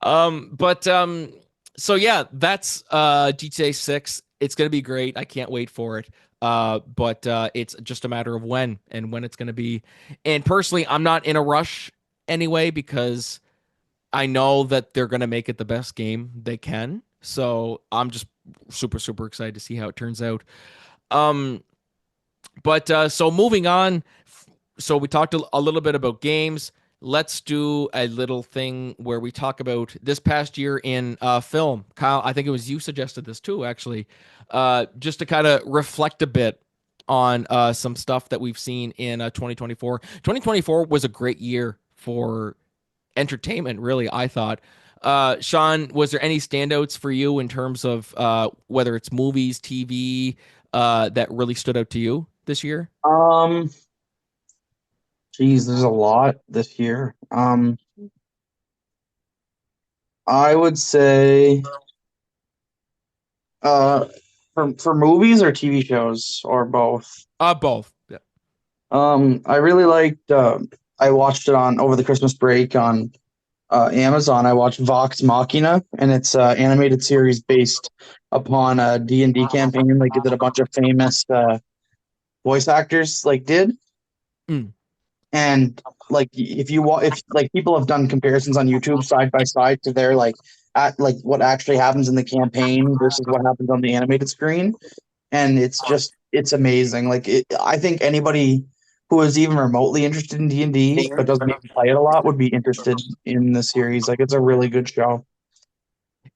But so yeah, that's GTA 6. It's gonna be great. I can't wait for it. But it's just a matter of when it's gonna be. And personally, I'm not in a rush anyway because I know that they're gonna make it the best game they can. So I'm just super, super excited to see how it turns out. Um But so moving on, so we talked a little bit about games. Let's do a little thing where we talk about this past year in film. Kyle, I think it was you suggested this too, actually, just to kind of reflect a bit on some stuff that we've seen in 2024. 2024 was a great year for entertainment, really, I thought. Shawn, was there any standouts for you in terms of whether it's movies, TV, that really stood out to you this year? Um, Geez, there's a lot this year. I would say, uh, for movies or TV shows or both. Both. Yeah. I really liked. I watched it on over the Christmas break on Amazon. I watched Vox Machina, and it's an animated series based upon a D&D campaign, like that a bunch of famous voice actors like did. Mm. And like if like people have done comparisons on YouTube side by side to their like at like what actually happens in the campaign versus what happens on the animated screen, and it's amazing. I think anybody who is even remotely interested in D&D but doesn't even play it a lot would be interested in the series. Like it's a really good show.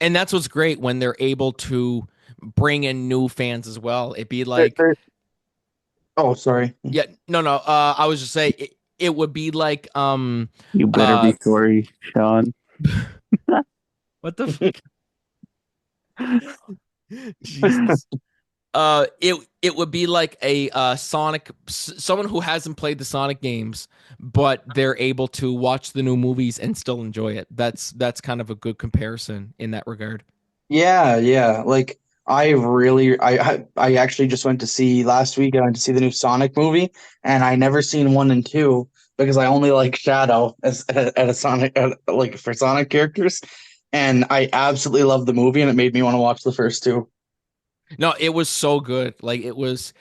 And that's what's great when they're able to bring in new fans as well. It'd be There, like, there, oh, sorry. yeah, no, no. I was just saying it would be like, You better uh, be sorry, Sean. what the fuck? Jesus. It would be like a Sonic, someone who hasn't played the Sonic games, but they're able to watch the new movies and still enjoy it. That's kind of a good comparison in that regard. Yeah, yeah. Like I actually just went to see last week. I went to see the new Sonic movie, and I never seen one and two because I only like Shadow as at a Sonic like for Sonic characters, and I absolutely love the movie, and it made me want to watch the first two. No, it was so good. Like it was,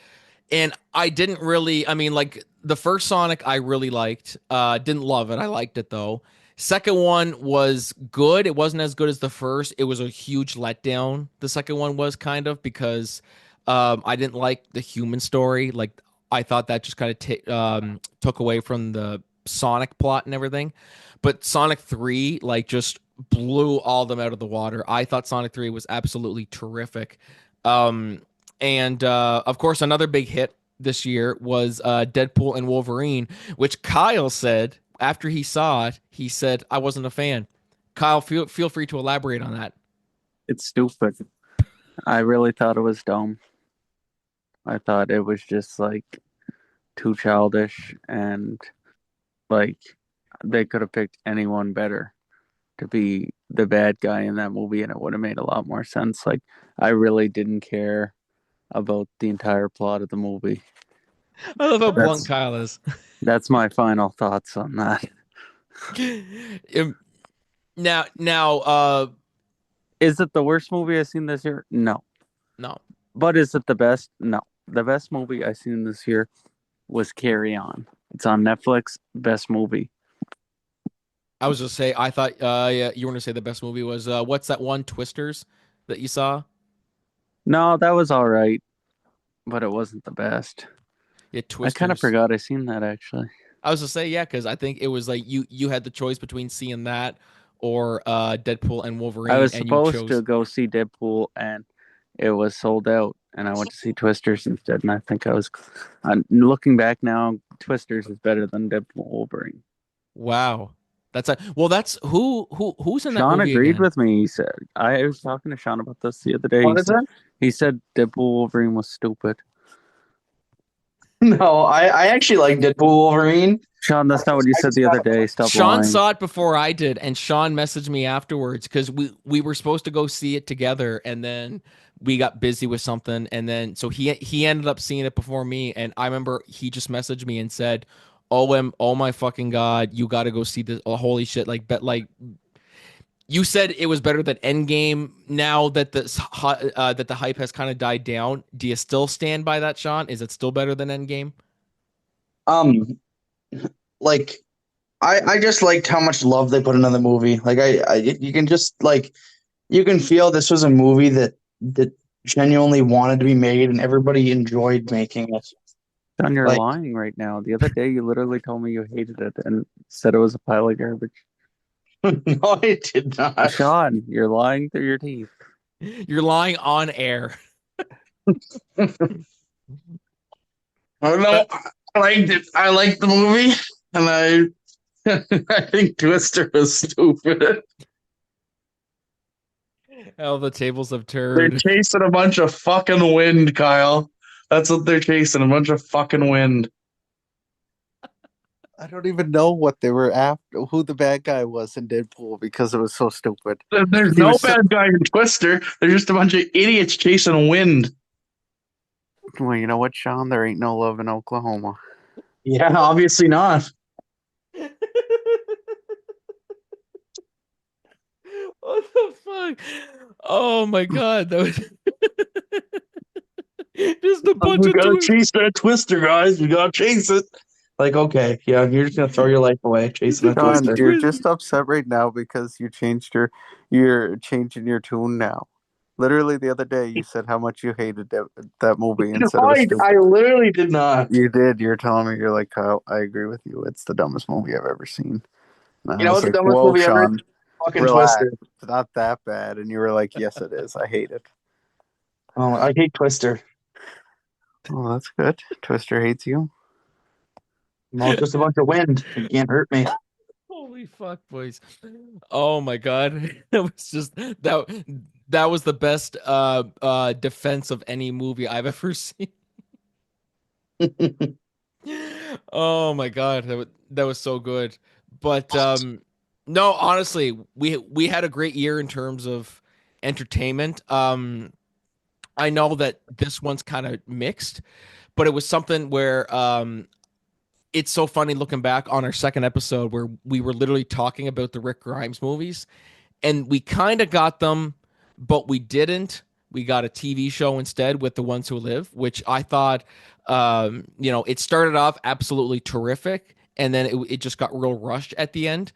and I didn't really. I mean, like the first Sonic, I really liked. Didn't love it. I liked it though. Second one was good. It wasn't as good as the first. It was a huge letdown. The second one was kind of because I didn't like the human story. Like I thought that just kind of took away from the Sonic plot and everything. But Sonic 3 like just blew all them out of the water. I thought Sonic 3 was absolutely terrific. Um, and of course, another big hit this year was Deadpool and Wolverine, which Kyle said after he saw it, he said, I wasn't a fan. Kyle, feel free to elaborate on that. It's stupid. I really thought it was dumb. I thought it was just like too childish, and like they could have picked anyone better to be the bad guy in that movie, and it would have made a lot more sense. Like I really didn't care about the entire plot of the movie. I love how blunt That's Kyle is. that's my final thoughts on that. Now, Is it the worst movie I've seen this year? No. no. But is it the best? No. The best movie I've seen this year was Carry On. It's on Netflix. Best movie. I was just say I thought yeah, you were gonna say the best movie was what's that one Twisters that you saw? No, that was all right, but it wasn't the best. Yeah, I kind of Twisters. forgot I seen that actually. I was to say yeah, because I think it was like you had the choice between seeing that or Deadpool and I Wolverine, was and you supposed to chose. go see Deadpool, and it was sold out, and I went to see Twisters instead. And I think I was, looking back now, Twisters is better than Deadpool Wolverine. Wow, that's a well. That's who's in that Sean movie agreed again? with me. He said I was talking to Sean about this the other day. What is it? He said Deadpool Wolverine was stupid. No, I actually like Deadpool Wolverine. Sean, that's not what you I said just the other found day. Stop Sean lying. saw it before I did, and Sean messaged me afterwards because we were supposed to go see it together, and then we got busy with something, and then so he ended up seeing it before me, and I remember he just messaged me and said, oh my fucking god, you got to go see this! Oh, holy shit! Like, bet like you said it was better than Endgame. Now that that the hype has kind of died down, do you still stand by that, Sean? Is it still better than Endgame? um like I just liked how much love they put into the movie. You can just like you can feel this was a movie that genuinely wanted to be made and everybody enjoyed making it. John, you're Like, lying right now. The other day, you literally told me you hated it and said it was a pile of garbage. no, I did not. Sean, you're lying through your teeth. You're lying on air. I don't know. I liked it. I liked the movie, and I think Twister was stupid. How the tables have They're turned. chasing a bunch of fucking wind, Kyle. That's what they're chasing, a bunch of fucking wind. I don't even know what they were after, who the bad guy was in Deadpool because it was so stupid. There's He no was so, bad guy in Twister. They're just a bunch of idiots chasing wind. well, you know what, Sean? There ain't no love in Oklahoma. Yeah, obviously not. What the fuck? Oh my god, that was just a bunch We of gotta dudes. chase that Twister, guys. We gotta chase it. Like, okay, yeah, you're just gonna throw your life away Just chasing a a bunch Sean, of Twister. you're twists. just upset right now because you're changing your tune now. Literally the other day, you said how much you hated that movie and No, said it was I stupid. literally did not. You did. You're telling me you're like Kyle. I agree with you. It's the dumbest movie I've ever seen. And You I know was what's the like, dumbest "Whoa, movie ever? Sean, Fucking relax. Twister. It's not that bad." And you were like, "Yes, it is. I hate it." Oh, I hate Twister. Oh, that's good. Twister hates you. No, it's just a bunch of wind. You can't hurt me. Holy fuck, boys. Oh my god. That was just that was the best defense of any movie I've ever seen. Oh my god, that was so good. But no, honestly, we had a great year in terms of entertainment. I know that this one's kind of mixed, but it was something where it's so funny looking back on our second episode where we were literally talking about the Rick Grimes movies and we kind of got them, but we didn't. We got a TV show instead with The Ones Who Live, which I thought, it started off absolutely terrific, and then it just got real rushed at the end.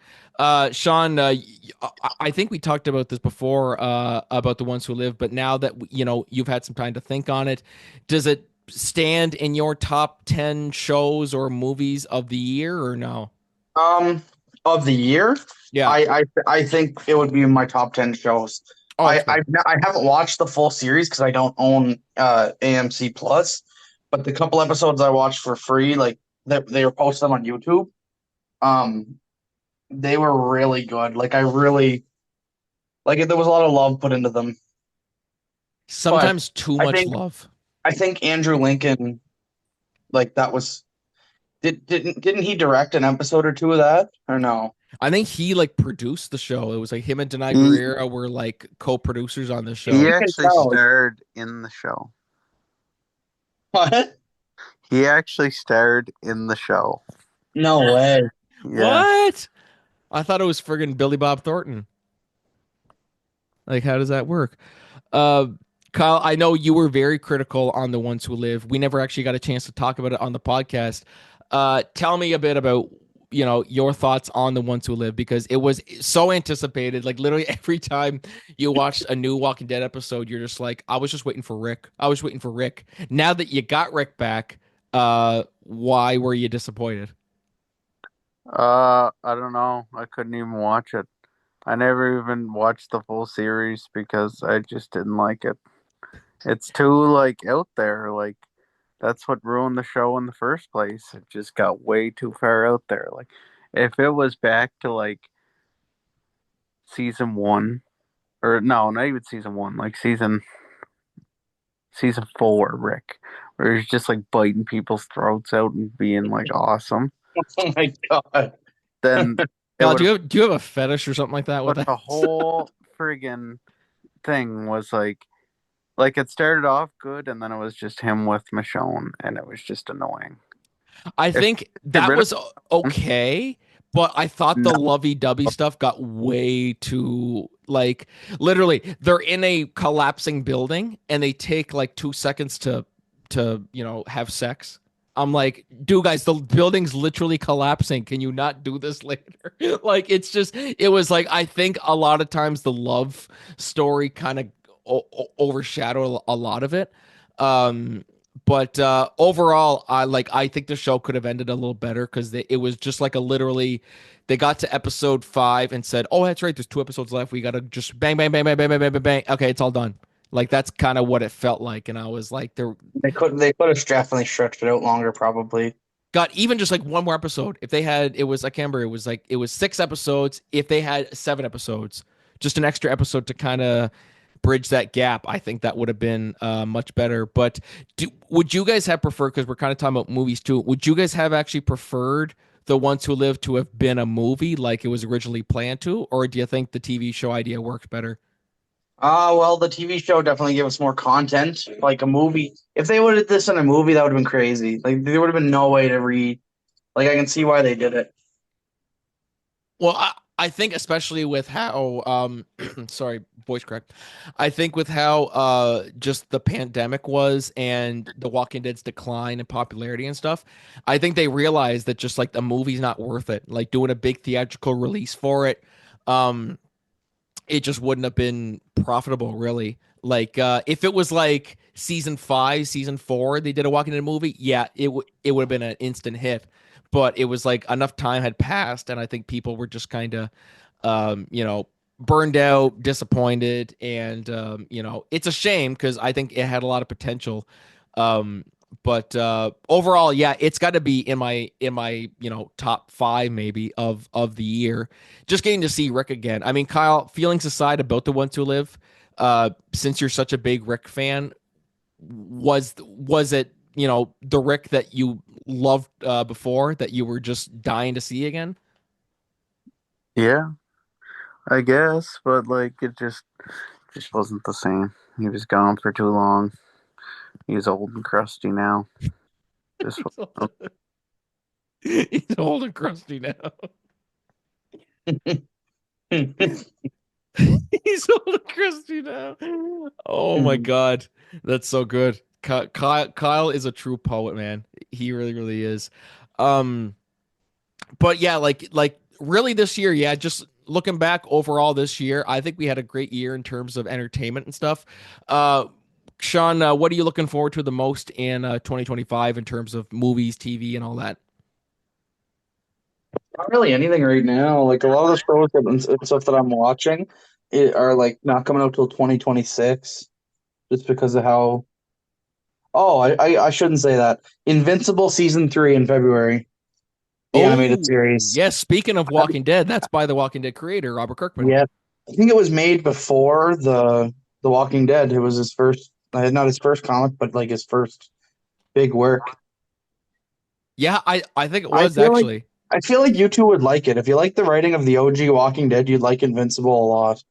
Sean, I think we talked about this before about The Ones Who Live, but now that you've had some time to think on it, does it stand in your top 10 shows or movies of the year or no? Um, of the year, Yeah. I think it would be in my top 10 shows. Oh, that's fair. I haven't watched the full series because I don't own AMC Plus, but the couple episodes I watched for free, like they were posted on YouTube, um, they were really good. Like I really like it. There was a lot of love put into them, but Sometimes too I much think love. I think Andrew Lincoln, like that was didn't he direct an episode or two of that or no? I think he like produced the show. It was like him and Denai He Guerrera were like co-producers on the he show. You can actually tell. starred in the show. What? He actually starred in the show. No way. Yeah. What? I thought it was friggin' Billy Bob Thornton. Like, how does that work? Uh, Kyle, I know you were very critical on The Ones Who Live. We never actually got a chance to talk about it on the podcast. Tell me a bit about your thoughts on The Ones Who Live because it was so anticipated. Like literally every time you watched a new Walking Dead episode, you're just like, I was just waiting for Rick. I was waiting for Rick. Now that you got Rick back, why were you disappointed? I don't know. I couldn't even watch it. I never even watched the full series because I just didn't like it. It's too like out there. Like that's what ruined the show in the first place. It just got way too far out there. Like if it was back to like season one, or no, not even season one, like season four, Rick, where he's just like biting people's throats out and being like awesome, Oh my god. then it Kyle, would have. do you have a fetish or something like that with But that? the whole friggin' thing was like it started off good, and then it was just him with Michonne, and it was just annoying. I If think you get that rid of was okay, but I thought the no, lovey-dovey stuff got way too like literally they're in a collapsing building and they take like 2 seconds to have sex. I'm like, dude, guys, the building's literally collapsing. Can you not do this later? Like, it was like, I think a lot of times the love story kind of overshadowed a lot of it. Um, But overall, I think the show could have ended a little better because it was just like a literally, they got to episode 5 and said, "Oh, that's right, there's 2 episodes left. We gotta just bang, bang, bang, bang, bang, bang, bang, bang, bang. Okay, it's all done." Like that's kind of what it felt like, and I was like, there They could have definitely stretched it out longer, probably. got even just like one more episode. If they had, it was I can't remember. It was 6 episodes. If they had 7 episodes, just an extra episode to kind of bridge that gap, I think that would have been much better. But would you guys have preferred? Because we're kind of talking about movies too. Would you guys have actually preferred the Ones Who Live to have been a movie like it was originally planned to, or do you think the TV show idea worked better? Well, the TV show definitely gave us more content. Like a movie, if they would have did this in a movie, that would have been crazy. Like there would have been no way to read. Like I can see why they did it. Well, I think especially with how sorry, voice crack. I think with how just the pandemic was and The Walking Dead's decline in popularity and stuff, I think they realized that just like the movie's not worth it. Like doing a big theatrical release for it, um it just wouldn't have been profitable really. Like if it was like season 5, season 4, they did a Walking Dead movie, yeah, it would have been an instant hit. But it was like enough time had passed, and I think people were just kind of, you know, burned out, disappointed, and you know, it's a shame because I think it had a lot of potential. Um, but overall, yeah, it's got to be in my top 5 maybe of the year. Just getting to see Rick again. I mean, Kyle, feelings aside about the Ones Who Live, since you're such a big Rick fan, was it the Rick that you loved before that you were just dying to see again? Yeah, I guess, but like it just wasn't the same. He was gone for too long. He's old and crusty now. Just He's old, he's old and crusty now. He's old and crusty now. Oh my God, that's so good. Kyle is a true poet, man. He really, really is. Um, but yeah, like really this year, yeah, just looking back overall this year, I think we had a great year in terms of entertainment and stuff. Uh, Sean, what are you looking forward to the most in 2025 in terms of movies, TV, and all that? Not really anything right now. Like a lot of the shows and stuff that I'm watching are like not coming out till 2026, just because of how. Oh, I shouldn't say that. Invincible season 3 in February, the animated Oh, series. yes. Speaking of Walking Dead, that's by the Walking Dead creator, Robert Kirkman. Yeah, I think it was made before the Walking Dead. It was his first, not his first comic, but like his first big work. Yeah, I think it I was feel like actually. I feel like you two would like it. If you like the writing of the OG Walking Dead, you'd like Invincible a lot.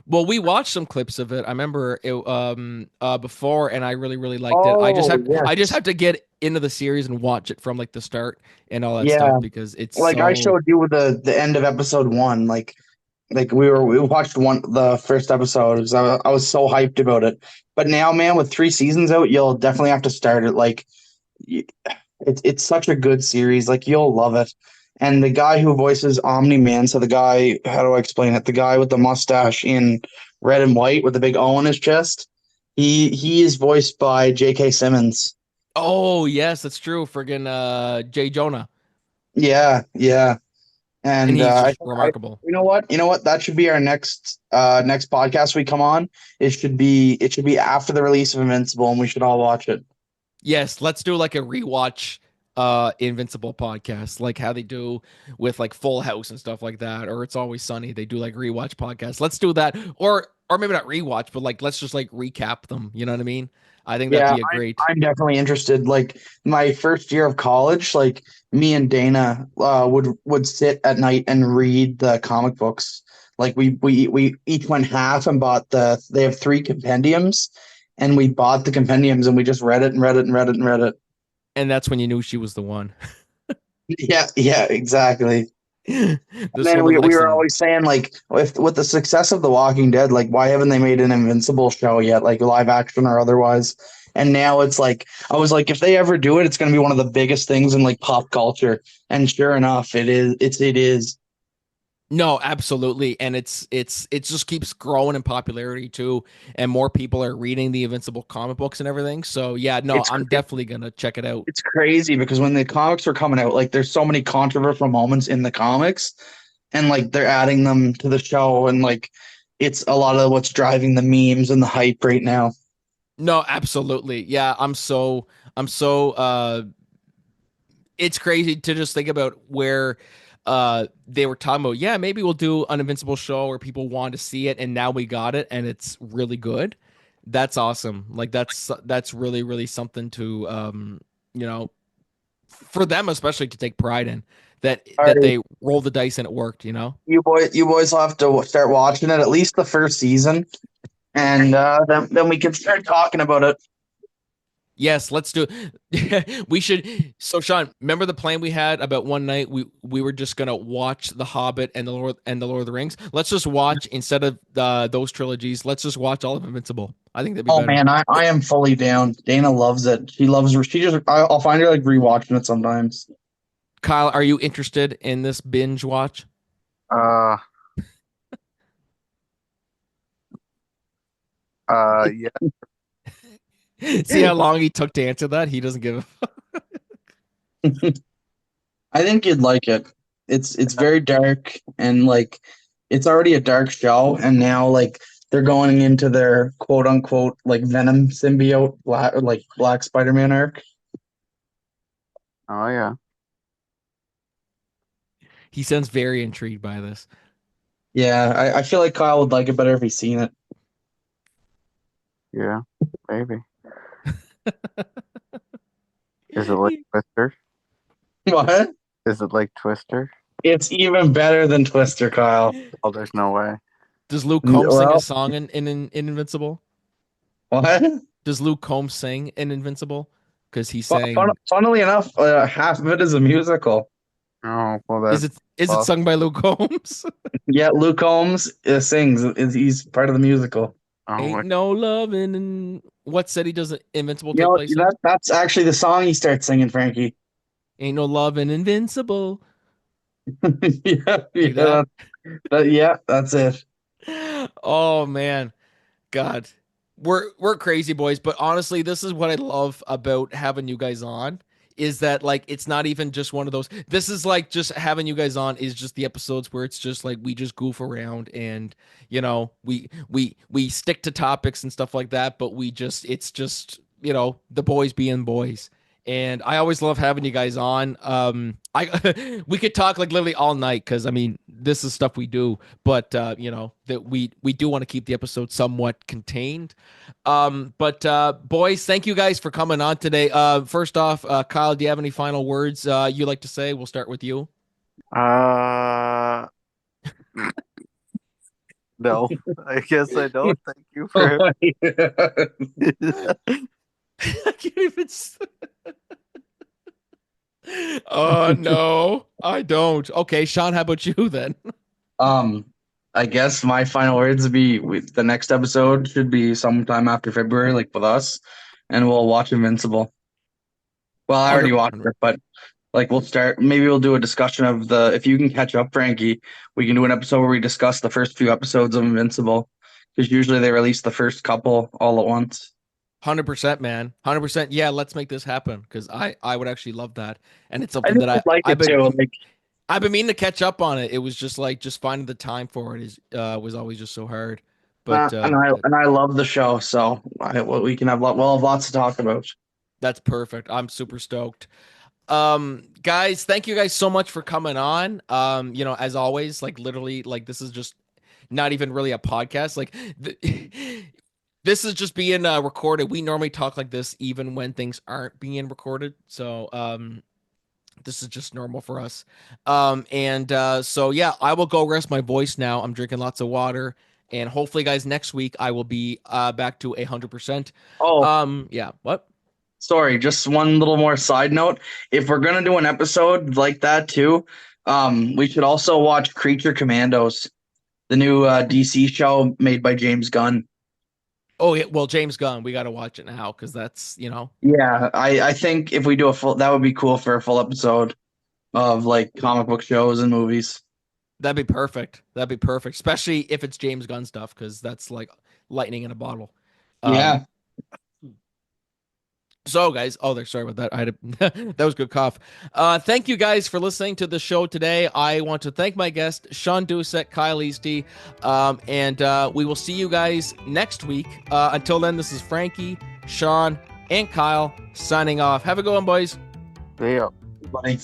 Well, we watched some clips of it. I remember it before, and I really really liked it. Oh I just yes, have to get into the series and watch it from like the start and all that stuff yeah. because it's Like I so. showed you with the end of episode 1. Like we watched the first episode because I was so hyped about it. But now, man, with 3 seasons out, you'll definitely have to start it. Like y- it's such a good series. Like you'll love it. And the guy who voices Omni Man, so the guy, how do I explain it? The guy with the mustache in red and white with the big O on his chest. He is voiced by J.K. Simmons. Oh yes, that's true. Friggin' Jay Jonah, Yeah, yeah. and And he's I just think remarkable. you know what? You know what? That should be our next podcast we come on. It should be after the release of Invincible, and we should all watch it. Yes, let's do like a rewatch Invincible podcast, like how they do with like Full House and stuff like that, or It's Always Sunny. They do like rewatch podcasts. Let's do that. Or maybe not rewatch, but like let's just like recap them. You know what I mean? I think that'd Yeah, be a great. I'm definitely interested. Like my first year of college, like me and Dana would sit at night and read the comic books. Like we each went half and bought they have 3 compendiums, and we bought the compendiums and we just read it and read it and read it and read it. And that's when you knew she was the one. Yeah, yeah, exactly. And This then woman we likes were to. always saying like with the success of The Walking Dead, like why haven't they made an Invincible show yet, like live action or otherwise? And now it's like I was like, if they ever do it, it's going to be one of the biggest things in like pop culture. And sure enough, it is. It is. No, absolutely, and it just keeps growing in popularity too, and more people are reading the Invincible comic books and everything. So yeah, no, It's I'm definitely gonna check it out. it's crazy because when the comics were coming out, like there's so many controversial moments in the comics, and like they're adding them to the show, and like it's a lot of what's driving the memes and the hype right now. No, absolutely, yeah, I'm so it's crazy to just think about where they were talking about, yeah, maybe we'll do an Invincible show where people want to see it, and now we got it, and it's really good. That's awesome. Like that's really really something to you know for them especially to take pride in that Alrighty, they rolled the dice and it worked. You know. you boys will have to start watching it at least the first season, and then we can start talking about it. Yes, let's do it. We should. So, Sean, remember the plan we had about one night we were just gonna watch The Hobbit and the Lord of the Rings. Let's just watch instead of those trilogies. Let's just watch all of Invincible. I think that'd be Oh better. man, I am fully down. Dana loves it. She just I'll find her like rewatching it sometimes. Kyle, are you interested in this binge watch? Uh, yeah, See how long he took to answer that? He doesn't give a. I think you'd like it. It's very dark and like it's already a dark show, and now like they're going into their quote unquote like Venom symbiote Black Spider-Man arc. oh yeah, He sounds very intrigued by this. Yeah, I feel like Kyle would like it better if he's seen it. yeah, maybe. Is it like Twister? What? Is it like Twister? It's even better than Twister, Kyle. Oh, there's no way. Does Luke Combs sing a Well, song in Invincible? what? Does Luke Combs sing in Invincible? Because he sang. Funnily enough, half of it is a musical. Oh, well, Is that's it awesome. sung by Luke Combs? Yeah, Luke Holmes sings. He's part of the musical. Oh Ain't my, no loving and what city does Invincible You take know place in? that's actually the song he starts singing, Frankie. Ain't no loving invincible. Yeah, Like that. yeah, that's it. Oh man. God. We're crazy boys, but honestly, this is what I love about having you guys on is that like it's not even just one of those. This is like just having you guys on is just the episodes where it's just like we just goof around and we stick to topics and stuff like that, but we just it's just, the boys being boys. And I always love having you guys on. I we could talk like literally all night because I mean this is stuff we do, but that we do want to keep the episode somewhat contained. But boys, thank you guys for coming on today. First off, Kyle, do you have any final words you like to say? We'll start with you. uh, no, I guess I don't. Thank you Oh, for. yeah. I can't even. Oh no, I don't. Okay, Sean, how about you then? Um, I guess my final words would be the next episode should be sometime after February, like with us, and we'll watch Invincible. Well, I already 100. watched it, but like we'll start. Maybe we'll do a discussion of the. If you can catch up, Frankie, we can do an episode where we discuss the first few episodes of Invincible, because usually they release the first couple all at once. 100%, man. 100%. Yeah, let's make this happen because I would actually love that, and it's I something think that I'd like I've it been too. Like, I've been meaning to catch up on it. It was just like just finding the time for it is was always just so hard. But and I love the show, so we can have we'll have lots to talk about. that's perfect. I'm super stoked. Guys, thank you guys so much for coming on. As always, like literally, like this is just not even really a podcast. Like this is just being recorded. We normally talk like this even when things aren't being recorded. So this is just normal for us. And so yeah, I will go rest my voice now. I'm drinking lots of water, and hopefully, guys, next week I will be back to 100%. Oh, Yeah. What? sorry, just one little more side note. If we're gonna do an episode like that too, we should also watch Creature Commandos, the new DC show made by James Gunn. Oh yeah. Well, James Gunn, we got to watch it now because that's. Yeah, I think if we do a full, that would be cool for a full episode of like comic book shows and movies. That'd be perfect. That'd be perfect, especially if it's James Gunn stuff, because that's like lightning in a bottle. Yeah. So, guys, sorry about that. I had that was a good cough. Thank you guys for listening to the show today. I want to thank my guest, Shawn Doucet, Kyle Esty, and we will see you guys next week. Until then, this is Frankie, Shawn, and Kyle signing off. Have a good one, boys. Yeah. Funny.